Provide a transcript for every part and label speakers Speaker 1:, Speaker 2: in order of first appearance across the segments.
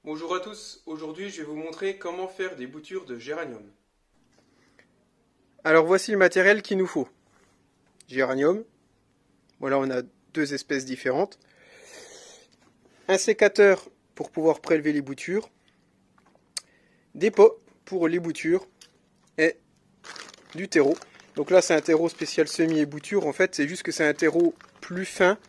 Speaker 1: Bonjour à tous, aujourd'hui je vais vous montrer comment faire des boutures de géranium. Alors voici le matériel qu'il nous faut. Géranium, voilà on a deux espèces différentes. Un sécateur pour pouvoir prélever les boutures. Des pots pour les boutures et du terreau. Donc là c'est un terreau spécial semis et boutures, en fait c'est juste que c'est un terreau plus fin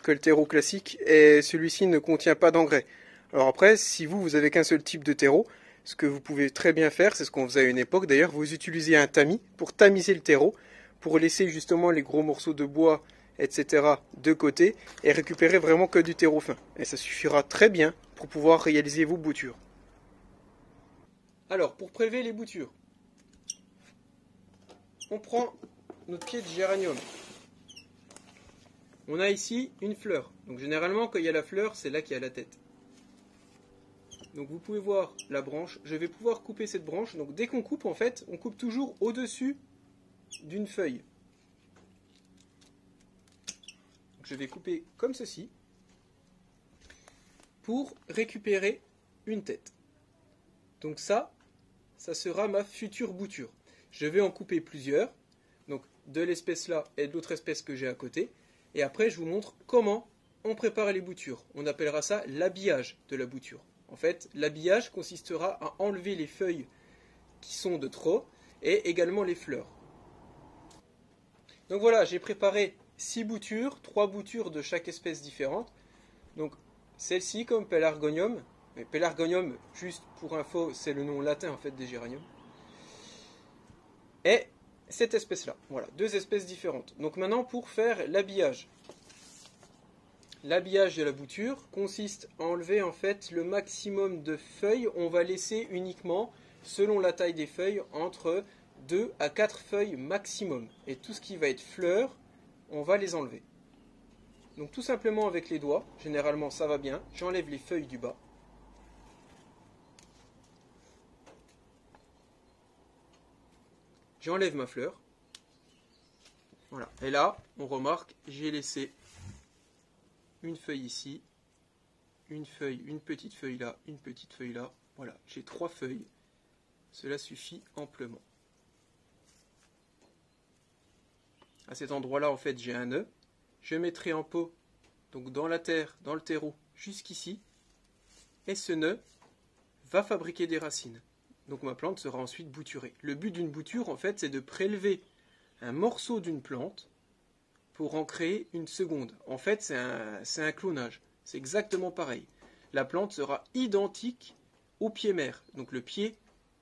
Speaker 1: que le terreau classique et celui-ci ne contient pas d'engrais. Alors après, si vous avez qu'un seul type de terreau, ce que vous pouvez très bien faire, c'est ce qu'on faisait à une époque d'ailleurs, vous utilisez un tamis pour tamiser le terreau, pour laisser justement les gros morceaux de bois, etc. de côté, et récupérer vraiment que du terreau fin. Et ça suffira très bien pour pouvoir réaliser vos boutures. Alors, pour prélever les boutures, on prend notre pied de géranium. On a ici une fleur. Donc généralement, quand il y a la fleur, c'est là qu'il y a la tête. Donc vous pouvez voir la branche. Je vais pouvoir couper cette branche. Donc dès qu'on coupe, en fait, on coupe toujours au-dessus d'une feuille. Donc, je vais couper comme ceci pour récupérer une tête. Donc ça sera ma future bouture. Je vais en couper plusieurs. Donc de l'espèce là et de l'autre espèce que j'ai à côté. Et après, je vous montre comment on prépare les boutures. On appellera ça l'habillage de la bouture. En fait, l'habillage consistera à enlever les feuilles qui sont de trop et également les fleurs. Donc voilà, j'ai préparé 6 boutures, 3 boutures de chaque espèce différente. Donc celle-ci comme Pelargonium, mais Pelargonium, juste pour info, c'est le nom latin en fait des géraniums. Et cette espèce-là, voilà, deux espèces différentes. Donc maintenant pour faire l'habillage. L'habillage de la bouture consiste à enlever en fait le maximum de feuilles. On va laisser uniquement, selon la taille des feuilles, entre 2 à 4 feuilles maximum. Et tout ce qui va être fleurs, on va les enlever. Donc tout simplement avec les doigts, généralement ça va bien, j'enlève les feuilles du bas. J'enlève ma fleur. Voilà. Et là, on remarque, j'ai laissé une feuille ici, une feuille, une petite feuille là, une petite feuille là. Voilà, j'ai 3 feuilles. Cela suffit amplement. À cet endroit-là, en fait, j'ai un nœud. Je mettrai en pot, donc dans la terre, dans le terreau, jusqu'ici. Et ce nœud va fabriquer des racines. Donc ma plante sera ensuite bouturée. Le but d'une bouture, en fait, c'est de prélever un morceau d'une plante pour en créer une seconde. En fait, c'est un clonage. C'est exactement pareil. La plante sera identique au pied mère, donc le pied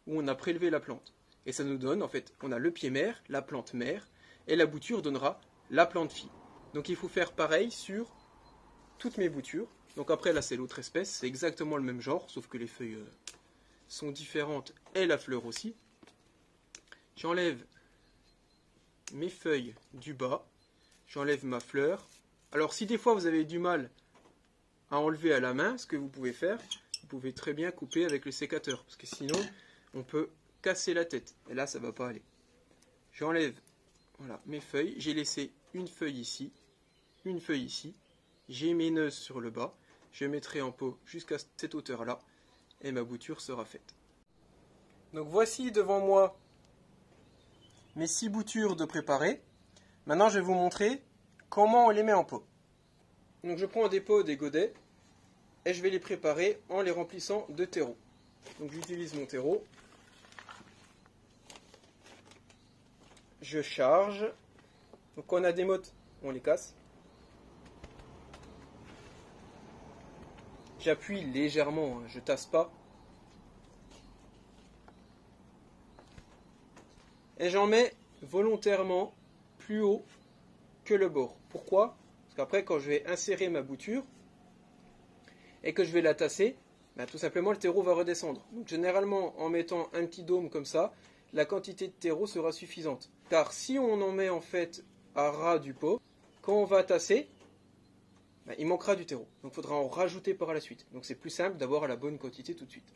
Speaker 1: où on a prélevé la plante. Et ça nous donne, en fait, on a le pied mère, la plante mère, et la bouture donnera la plante fille. Donc il faut faire pareil sur toutes mes boutures. Donc après, là, c'est l'autre espèce, c'est exactement le même genre, sauf que les feuilles sont différentes et la fleur aussi. J'enlève mes feuilles du bas. J'enlève ma fleur. Alors si des fois vous avez du mal à enlever à la main, ce que vous pouvez faire, vous pouvez très bien couper avec le sécateur. Parce que sinon, on peut casser la tête. Et là, ça ne va pas aller. J'enlève voilà, mes feuilles. J'ai laissé une feuille ici, une feuille ici. J'ai mes nœuds sur le bas. Je mettrai en pot jusqu'à cette hauteur-là. Et ma bouture sera faite. Donc voici devant moi mes 6 boutures de préparées. Maintenant, je vais vous montrer comment on les met en pot. Donc, je prends des pots, des godets, et je vais les préparer en les remplissant de terreau. Donc, j'utilise mon terreau. Je charge. Donc, quand on a des mottes, on les casse. J'appuie légèrement, je tasse pas. Et j'en mets volontairement plus haut que le bord. Pourquoi? Parce qu'après, quand je vais insérer ma bouture et que je vais la tasser, ben, tout simplement le terreau va redescendre. Donc généralement, en mettant un petit dôme comme ça, la quantité de terreau sera suffisante. Car si on en met en fait à ras du pot, quand on va tasser, ben, il manquera du terreau. Donc il faudra en rajouter par la suite. Donc c'est plus simple d'avoir la bonne quantité tout de suite.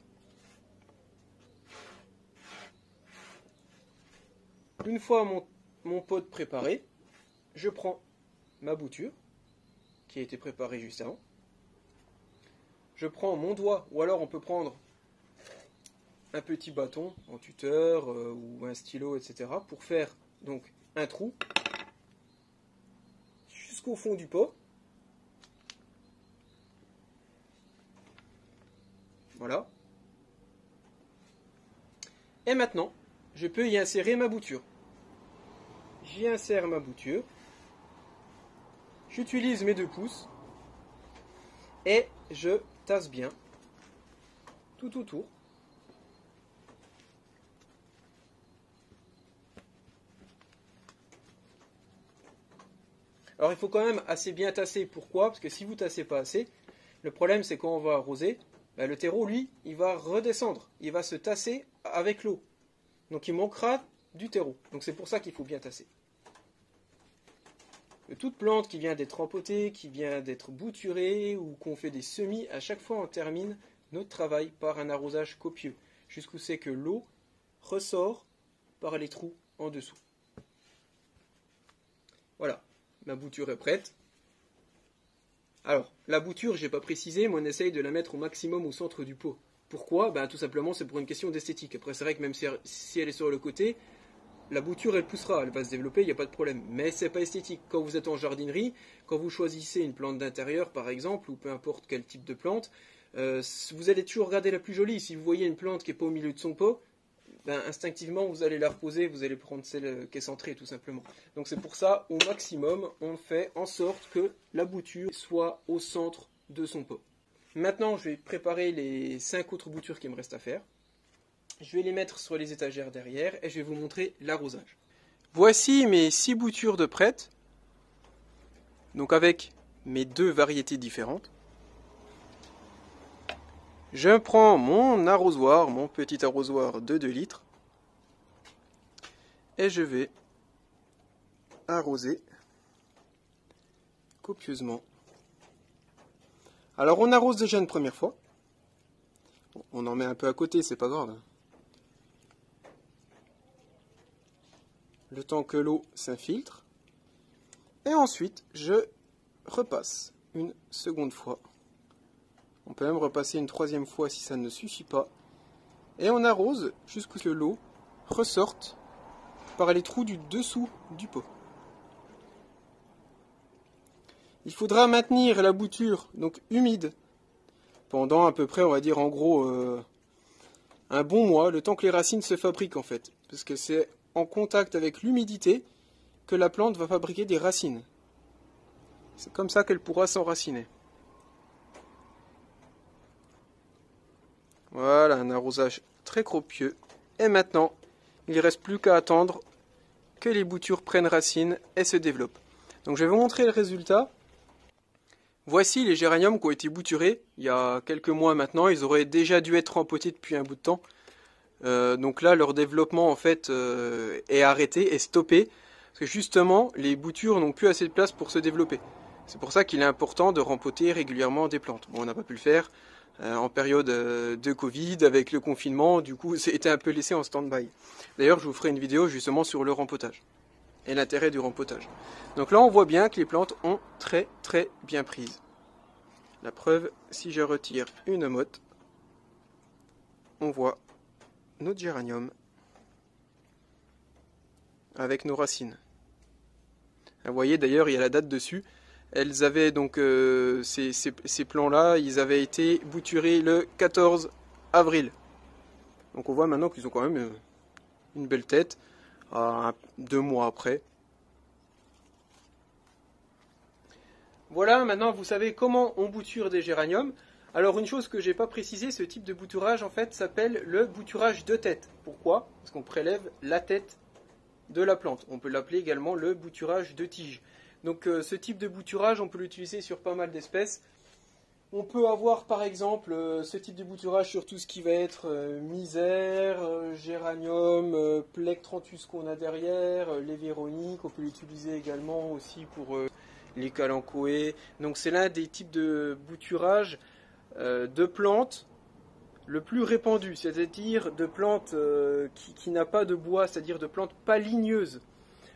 Speaker 1: Une fois mon pot préparé, je prends ma bouture, qui a été préparée juste avant. je prends mon doigt, ou alors on peut prendre un petit bâton en tuteur ou un stylo, etc. pour faire donc un trou jusqu'au fond du pot. Voilà. Et maintenant, je peux y insérer ma bouture. J'y insère ma bouture. J'utilise mes 2 pouces. Et je tasse bien tout autour. Alors il faut quand même assez bien tasser. Pourquoi? Parce que si vous ne tassez pas assez, le problème c'est quand on va arroser, le terreau, lui, il va redescendre. Il va se tasser avec l'eau. Donc il manquera du terreau. Donc c'est pour ça qu'il faut bien tasser. Toute plante qui vient d'être empotée, qui vient d'être bouturée ou qu'on fait des semis, à chaque fois on termine notre travail par un arrosage copieux. Jusqu'où c'est que l'eau ressort par les trous en dessous. Voilà, ma bouture est prête. Alors, la bouture, je n'ai pas précisé, mais on essaye de la mettre au maximum au centre du pot. Pourquoi? Tout simplement, c'est pour une question d'esthétique. Après, c'est vrai que même si elle est sur le côté, la bouture, elle poussera, elle va se développer, il n'y a pas de problème. Mais c'est pas esthétique. Quand vous êtes en jardinerie, quand vous choisissez une plante d'intérieur, par exemple, ou peu importe quel type de plante, vous allez toujours regarder la plus jolie. Si vous voyez une plante qui n'est pas au milieu de son pot, instinctivement, vous allez la reposer, vous allez prendre celle qui est centrée, tout simplement. Donc c'est pour ça, au maximum, on fait en sorte que la bouture soit au centre de son pot. Maintenant, je vais préparer les 5 autres boutures qui me restent à faire. Je vais les mettre sur les étagères derrière et je vais vous montrer l'arrosage. Voici mes 6 boutures de prêtes, donc avec mes 2 variétés différentes. Je prends mon arrosoir, mon petit arrosoir de 2 litres, et je vais arroser copieusement. Alors on arrose déjà une première fois. On en met un peu à côté, c'est pas grave. Le temps que l'eau s'infiltre. Et ensuite, je repasse une seconde fois. On peut même repasser une 3e fois si ça ne suffit pas. Et on arrose jusqu'à ce que l'eau ressorte par les trous du dessous du pot. Il faudra maintenir la bouture donc humide pendant à peu près, on va dire en gros, un bon mois, le temps que les racines se fabriquent en fait. Parce que c'est en contact avec l'humidité que la plante va fabriquer des racines. C'est comme ça qu'elle pourra s'enraciner. Voilà, un arrosage très copieux. Et maintenant, il ne reste plus qu'à attendre que les boutures prennent racine et se développent. Donc je vais vous montrer le résultat. Voici les géraniums qui ont été bouturés il y a quelques mois maintenant. Ils auraient déjà dû être empotés depuis un bout de temps. Donc là, leur développement en fait est arrêté, est stoppé. Parce que justement, les boutures n'ont plus assez de place pour se développer. C'est pour ça qu'il est important de rempoter régulièrement des plantes. Bon, on n'a pas pu le faire en période de Covid, avec le confinement. Du coup, c'était un peu laissé en stand-by. D'ailleurs, je vous ferai une vidéo justement sur le rempotage et l'intérêt du rempotage. Donc là, on voit bien que les plantes ont très très bien prise. La preuve, si je retire une motte, on voit notre géranium avec nos racines. Vous voyez d'ailleurs, il y a la date dessus. Elles avaient donc ces plants-là, ils avaient été bouturés le 14 avril. Donc on voit maintenant qu'ils ont quand même une belle tête, 2 mois après. Voilà, maintenant vous savez comment on bouture des géraniums. Alors une chose que je n'ai pas précisé, ce type de bouturage en fait s'appelle le bouturage de tête. Pourquoi? Parce qu'on prélève la tête de la plante. On peut l'appeler également le bouturage de tige. Donc ce type de bouturage, on peut l'utiliser sur pas mal d'espèces. On peut avoir par exemple ce type de bouturage sur tout ce qui va être misère, géranium, plectranthus qu'on a derrière, les véroniques. On peut l'utiliser également aussi pour les calanchoés. Donc c'est l'un des types de bouturage de plantes le plus répandu, c'est-à-dire de plantes qui n'a pas de bois, c'est-à-dire de plantes pas ligneuses.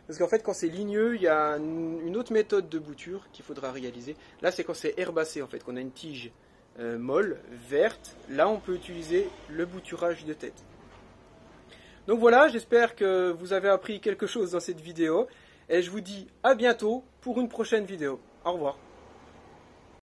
Speaker 1: Parce qu'en fait, quand c'est ligneux, il y a une autre méthode de bouture qu'il faudra réaliser. Là, c'est quand c'est herbacé, en fait, qu'on a une tige molle, verte, là on peut utiliser le bouturage de tête. Donc voilà, j'espère que vous avez appris quelque chose dans cette vidéo et je vous dis à bientôt pour une prochaine vidéo. Au revoir.